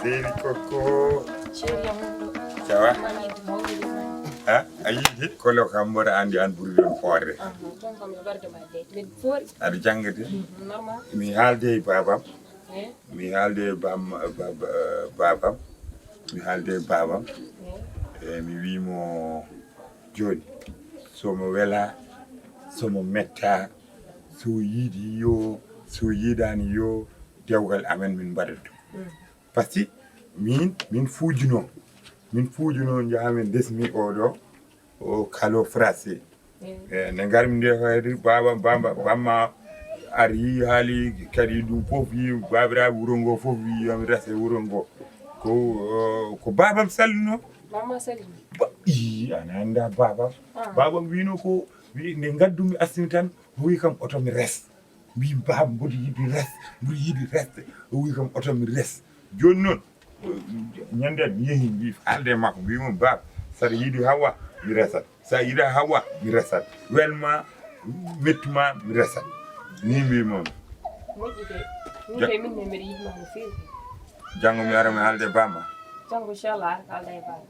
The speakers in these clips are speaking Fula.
Seri Coco. Ça va? Ah, ayi kolo kam mboɗa andi an ɓuri ɗon hoore. Aɗa janggade? Mi haalde e babam. Mi haalde babam. Mi haalde e babam. Mi wimo joni somo wela somo metta so yiidi yo so yiidani yo dewgal amen min mbaɗata par ce que min fuujuno jahamin desmi oɗo o kalo français nde garmi nde hoyde bamma ari haali kadi ɗum fof wi babiraɓe wuuro ngo fof wi yomi rese wuuro ngo ko babam salluno Mama Salim. Ana anda babam wino ko wi ne gaddumi ASSIMI tan o wi kam oto mi res mbi babam mboɗo yiɗi resde o wi kam oto mi res joni noon ñande mi yeehi mbi haalde makko mbimo baba saɗa yiiɗi hawa mi resat sa yiiɗa hawa mi resat welma mettuma mi resat ni mbimomi moƴƴi de min mbiɗa yiɗma no fewi janggo mi ara mi haalde bamma janggo inchallah haalda e baba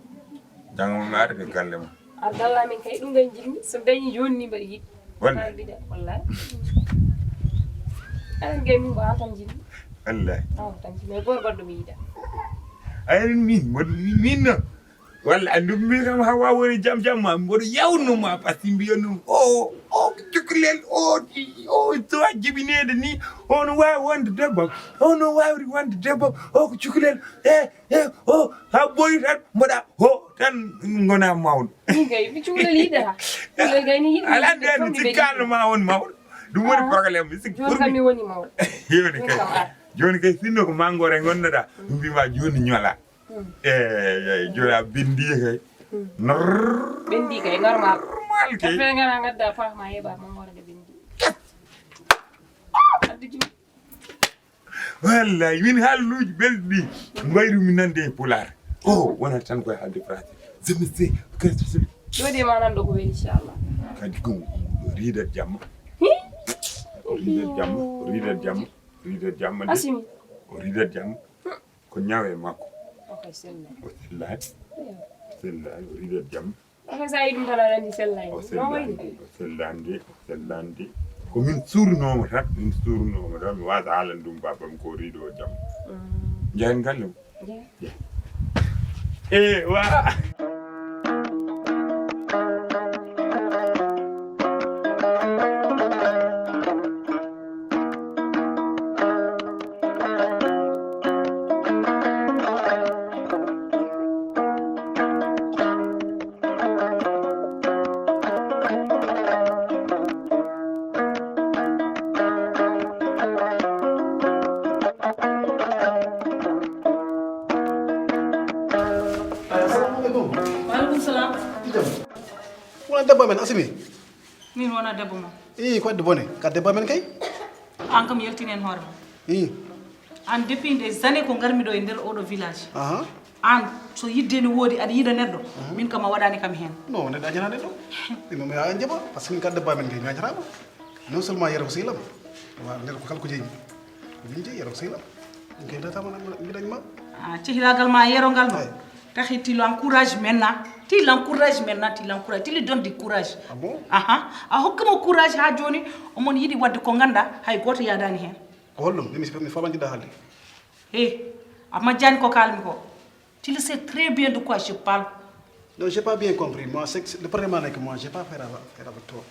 janggo mi ara ke galle ma ar dalla min kay ɗum gay jinmi so dañi joni ni mbaɗa yiɗi haalbide wallahi aɗen gay min ko an tan jinmi wallahi an tan jinmi e goto goɗɗo mi yiiɗa ayren min noon walla andum mbi kam hawa woni jam ma mboɗo yawnuma par ce que mbiyanum o cukalel o so jibinede ni ono wawi wonde debbo ono wawri wonde debbo o ko cukalel o ha ɓoyi tan mboɗa ho tan gona mawɗo ɗum gay mi cukalel yiɗata cukalel gay ni yiɗi ala nden sikkalno ma won mawɗo ɗum woni probléme mi sikki joni kam mi woni mawɗo joni kay sinno ko mangore gonnoɗa ɗum mbima joni ñola joni a bindi kay ɓendi kay normal kay fe ngara gadda fama heɓa mangore nde ɓendi addi jum wallahi min haalluji belɗi mbayrumi nande e poular wonata tan koye haalde français je me sais jodi ma nanɗo ko weeli inchallah kadi gum riidat jamma riidat jamma ASSIMI o riidat jamma ko ñawe makko okay sellani o sellani o riidat jamma okay sa yi ɗum tan aɗa andi sellani o sellandi ko min suurnoma tan mi wasa haalande ɗum babam ko riido o jamma jehen galle mo wa debbo men ASSIMI min wona debbo ma ko wadde bone ka debbo men kay an kam yaltinen hoore ma an depuis des années ko garmi ɗo e nder oɗo village an so yiddeni woodi aɗa yiiɗa neɗɗo min kam a waɗani kam hen non neɗɗo añana neɗɗo ɗum ya en jaɓa par ce que min ka debbo men kay mi añatama non seulement yero ko sehlam nder ko kala ko jeeymi ko min jeeyi yero ko sehlam ɗum kay datama mbiɗañma cehilagal ma yerongal ma tahi tu l'encourages maintenant tu lui donnes du courage ah bon a hokkamo courage ha joni omon yiɗi wadde ko ganda hay goto yadani hen ko hollum mi famantiɗa haalde a majjani ko kalmi ko tu le sais très bien de quoi je parle non j'ai pas bien compris moi le problème est que moi j'ai pas affaire avec toi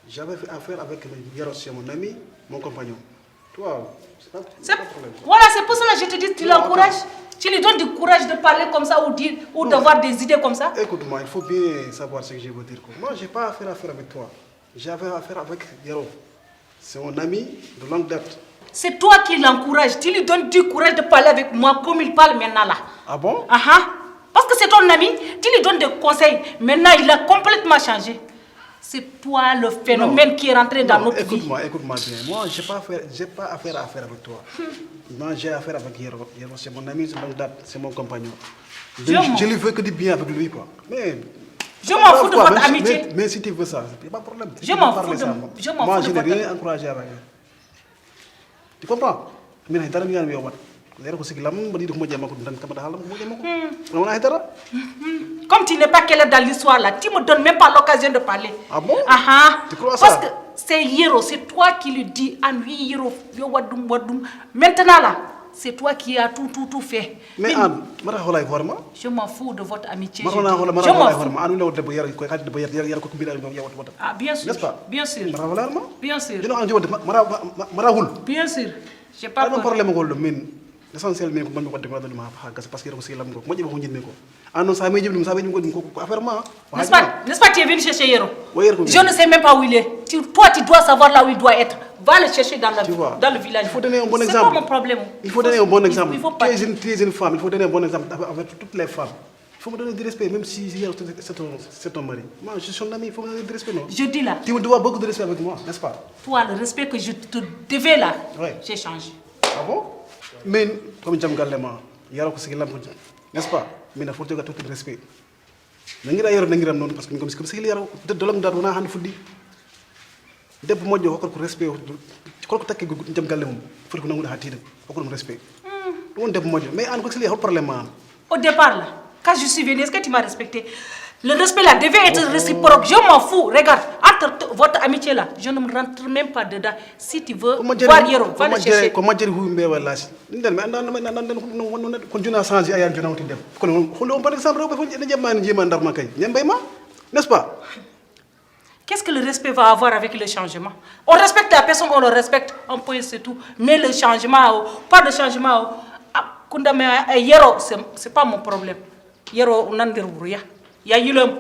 j'avais fait affaire avec le Yaro, c'est mon ami mon compagnon toi c'est pas problème voilà c'est pour cela que je te dis tu l'encourages. Tu lui donnes du courage de parler comme ça ou d'avoir des idées comme ça. Écoute-moi, il faut bien savoir ce que je veux dire. Moi, je n'ai pas affaire avec toi. J'avais affaire avec Yaro. C'est mon ami de longue date. C'est toi qui l'encourages. Tu lui donnes du courage de parler avec moi comme il parle maintenant là. Ah bon? Parce que c'est ton ami, tu lui donnes des conseils. Maintenant, il a complètement changé. C'est toi le phénomène qui est rentré dans notre vie. Écoute-moi bien. Moi, je n'ai pas affaire avec toi. Moi, j'ai affaire avec Yaro. Yaro, c'est mon ami de longue date, c'est mon compagnon. Je lui veux que du bien avec lui, quoi. Mais je m'en fous de votre amitié. Mais si tu veux ça, il n'y a pas de problème. Je m'en fous de votre amitié. Moi, je n'ai rien encouragé avec elle. Tu comprends? yero ko sigi lam mbaɗi ko moƴƴe makko tan kamata haalam ko moƴƴe makko wona hedara comme tu n'es pas clair dans l'histoire là tu me donnes même pas l'occasion de parler ah bon tu crois ça parce que c'est Yero c'est toi qui lui dis an wi Yero yo waddum maintenant là c'est toi qui as tout fait mais an mara holay horma je m'en fous de votre amitié je m'en fous an lew debbo yero ko kadi debbo yero ko mbiɗa ɗum yewata wata ah bien sûr bien sûr mara hola horma bien sûr dino an jowde mara hul bien sûr j'ai pas peur problème ngol ɗum min l'essentiel min ko mbanmi wadde ko ɗum ha gasa par ce que yero ko sigilam ko moƴƴi ko jinmi ko an non sa meji ɗum sa meji ɗum ko affaire ma n'est-ce pas tu es venu chercher Yero je ne sais même pas où il est toi tu dois savoir là où il doit être va le chercher dans le village il faut donner un bon exemple c'est pas mon problème il faut donner un bon exemple tu es une femme il faut donner un bon exemple avec toutes les femmes il faut me donner du respect même si c'est ton mari moi je suis son ami il faut me donner du respect non je dis là tu me dois beaucoup de respect avec moi n'est-ce pas toi le respect que je te devais là j'ai changé ah bon mais comme jam galle ma yaro ko sigi lam ko n'est-ce pas mina faut joga tout le respect nangira yaro nangiram non parce que comme sigi yaro dolom dat wona hande fuddi debbo moƴƴo hokkata ko respect holko takki jam galle mum foti ko nangude ha tiiɗa hokko ɗum respect ɗum woni debbo moƴƴo mais an ko sili hol probléme ma an au départ là quand je suis venu est-ce que tu m'as respecté le respect là devait être réciproque je m'en fous regarde entre votre amitié là je ne me rentre même pas dedans si tu veux voir Yero va le chercher ko majjeri hu mbewa laasi nden mi andan ko juna changé ayal jona wuti dem kono holo on par exemple rewɓe fof ene jemmani jima darma kay ñembay ma n'est-ce pas qu'est-ce que le respect va avoir avec le changement on respecte la personne on le respecte un point c'est tout mais le changement pas de changement kundame Yero c'est pas mon problème Yero nandir wuruya ya yilom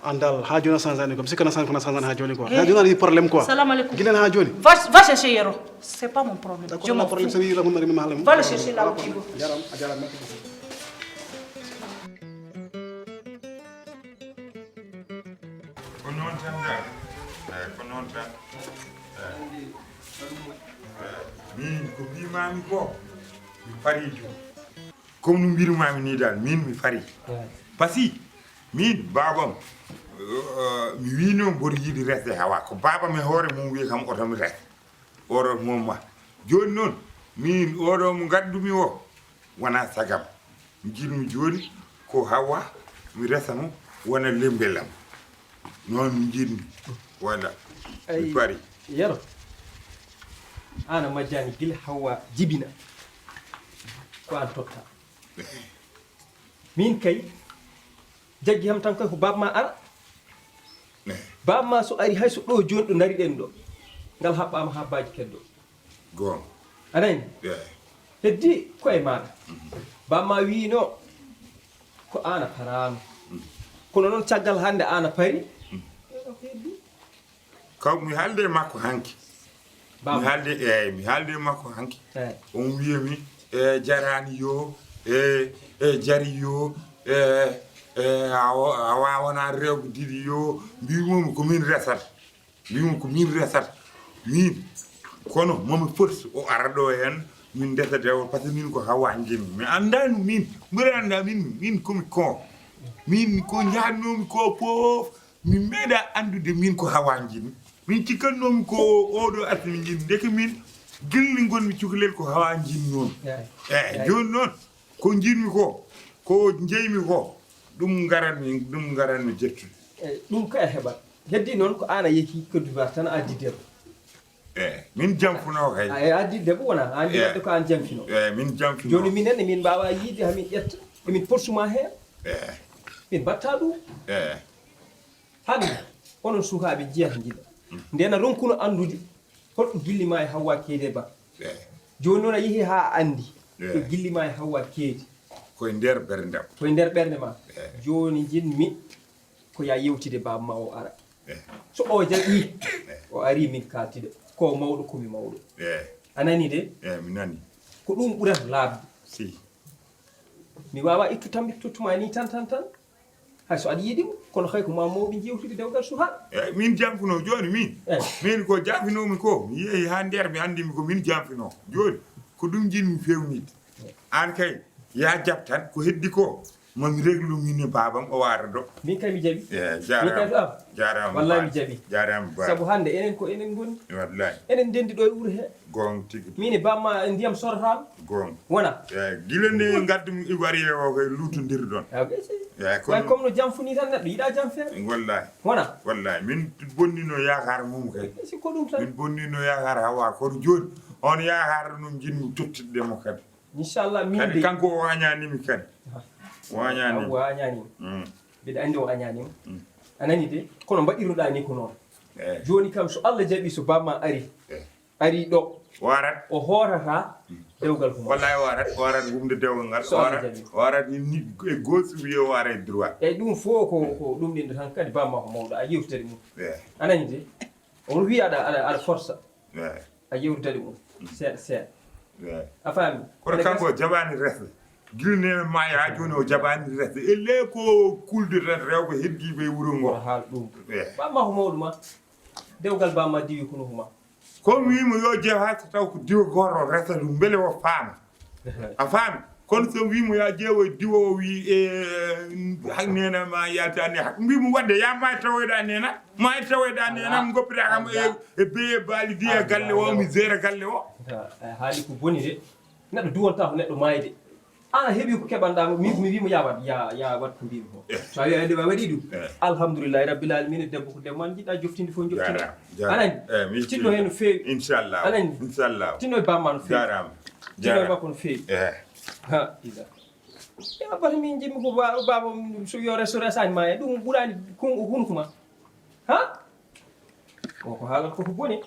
andal ha jona sanzani comme sikana san kona sanzani ha joni quoi ha jona ni problème quoi salam alaikum gilen ha joni va chercher Yero c'est pas mon problème je m'en problème c'est la mari ma halam va le chercher là où tu veux jaram merci konon tan min ko mbimami ko mi fari joni comme no mbirumami ni dal min mi fari par ce que min babam mi wino mboɗo yiiɗi resde hawa ko babam e hoore mum wi kam otomi res oɗo momma joni noon min oɗo mo gaddumi o wona sagam mi jiɗmi joni ko hawa mi resa mo wona lembelam noon mi jiɗmi voilà mi pari Yero ana majjani gila hawa jibina ko an totta min kay jaggi ham tan koy ko babma ara babma so ari hay so ɗo joni ɗo dari ɗen ɗo ngal haɓɓama habbaji keddo gon anani heddi koye maɗa babma wino ko ana parano kono noon caggal hande ana pari kam mi haalde makko hanki mi haalde makko hanki on wiyami jarani yo jari yo a wawona rewɓe ɗiɗi yo mbimomi komin resat min kono momi foti o ara ɗo hen min desade o par ce que min ko hawa jinmi mi andani min mbiɗa anda min komi kon min ko jahanomi ko foof mi meeɗa andude min ko hawa jinmi min cikkannomi ko oɗo ASSIMI jinmi deke min gilli gonmi cukalel ko hawa jinmi noon joni noon ko jinmi ko jeymi ko ɗum garanmi jettude ɗum ka e heɓat heddi noon ko an a yeehi Côte d'Ivoire tan a addi debbo min jamfuno kay addi debbo wona andi wadde ko an jamfino min jamfino joni minenne min mbawa yiide hamin ƴetta emin porsuma hen min mbatta ɗum hande onon sukaɓe jiyata jiɗa ndena ronkuno andude holɗo gillima e Hawwa keede ba joni noon a yeehi ha andi ko gillima e Hawwa keedi koye nder ɓerdam koye nder ɓerde ma joni jinmi ko ya yewtide babma o ara so o jaɓi o ari min kaltide ko mawɗo komi mawɗo anani de mi nani ko ɗum ɓurata laabde si mi wawa ittu tambi tottuma ni tan hay so aɗa yiiɗimo kono hay ko ma mawɓe jewtude dewgal suha min jamfino joni min ko jamfinomi ko mi yeehi ha nder mi andimi ko min jamfino joni ko ɗum jinmi fewnide an kay ya jab tan ko heddi ko mami reglu ngini babam o wara do min kay mi jabi jaram jaram wallahi mi jabi jaram ba sabu hande enen ko enen goni wallahi enen dendi do e wuro he gong tigi mini bamma ndiyam sorata gong wona gilene gaddum iwari o ko lutondir don ko comme no jam funi tan neddo yida jam fer wallahi wona wallahi min bonnino yakar mum kay si ko dum tan min bonnino yakar hawa ko joni on yakar no jinnu tottide mo kadi inshallah min kadi kanko wañani mi kadi wañani biɗa andi o añani anani de kono mbaɗiruɗa ni ko noon joni kam so Allah jaɓi so bamma ari ɗo warat o horata dewgal ko wallahi warat gumde dewgal ngal warat ni e gauche wiye wara e droit eyyi ɗum fo ko ɗum ɗinde tan kadi bamma ko mawɗo a yewtitade mum anani de on wi aɗa force a yewtitade mum seeɗa seeɗa a faami kono kanko jaɓani resde gilne ma ya joni o jaɓani resde elle ko kulde tan rewɓe heddiɓe e wuro ngo haal ɗum bamma ko mawɗuma dewgal bamma diwi kono huma comme wimo yo jeew ha so taw ko diwa goto resa ɗum beele o faama a faami kono so wimo ya ƴeewo diwa o wi hak nena ma yalta ni hak mbimo wadde ya ma tawoyɗa nena ma tawoyɗa nena goppita kam e beye baali di e galle o mi gére galle o haali ko boni de neɗɗo duwonta ko neɗɗo maayi de an heeɓi ko keɓanɗa mi wimo ya wat ko mbimi ko so a wi ande ma waɗi ɗum alhamdoulillahi rabbil alamina debbo ko debbo an jiɗɗa joftinde fof joftina anani tinno hen no feewi inchallah anani inchallah tinno e bamma no feewi tinno e makko no feewi ha ida ya bata min jimmi ko baba so yo reso resani ma e ɗum ɓuurani hunkuma ha o ko haalata koko boni